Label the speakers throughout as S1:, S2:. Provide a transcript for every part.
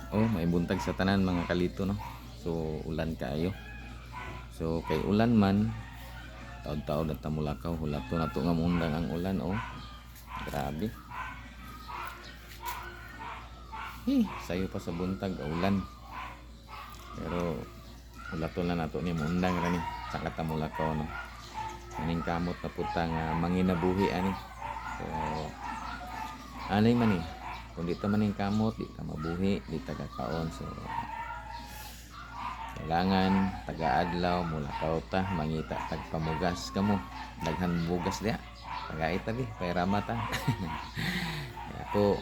S1: Oh, may buntag sa tanan mga kalito no. So ulan kaayo. So kay ulan man taod-taod at tamulakaw hulato na to nga mundang ang ulan oh. Grabe. Sayo pa sa buntag ulan. Pero hulato na nato ni mundang ra ni sa katamulakaw no. Kaning kamot na putang manginabuhi ani. So anay man eh. Kung di ta maning kamot, di ta mabuhi, di ta kakaon. So kailangan taga-adlaw mulakaw ta mangita tagpamugas kamo. Daghan bugas diha. Tagait ta di, pairama ta. Ako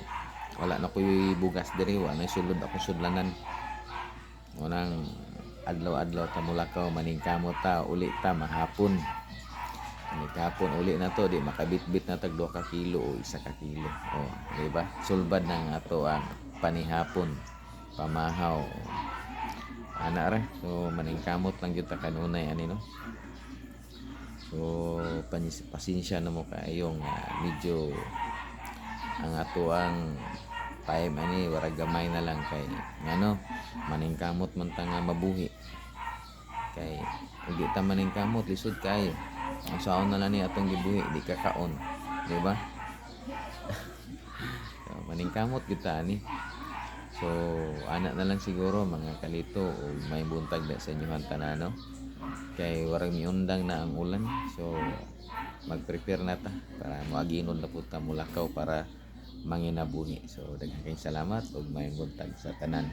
S1: wala na ko'y bugas diri, wala na sulod ako sudlanan. Unang adlaw-adlaw ta mulakaw maning kamot ta uli ta mahapon. Kahapon uli na to di makabitbit na tag 2 ka kilo o 1 ka kilo. Oh, di ba? Sulbad ng ato ang panihapon, pamahaw. Ana ra. So maningkamot lang gyud ta kanunay ani no. So pasensya na mo kaayong medyo ang ato ang time ani wara gamay na lang kay ngano maningkamot man ta nga mabuhi. Kay hindi ta maningkamot lisod kay ang saon na lang ni atong gibuhi di kakaon, di ba? So, maningkamot kita ani. So ana na lang siguro mga kalito o may buntag na sa inyohan tanano. Kay warang miundang na ang ulan. So mag-prepare na ta para moaginon na pud ta mulakaw para manginabuhi. So daghang kayong salamat ug may buntag sa tanan.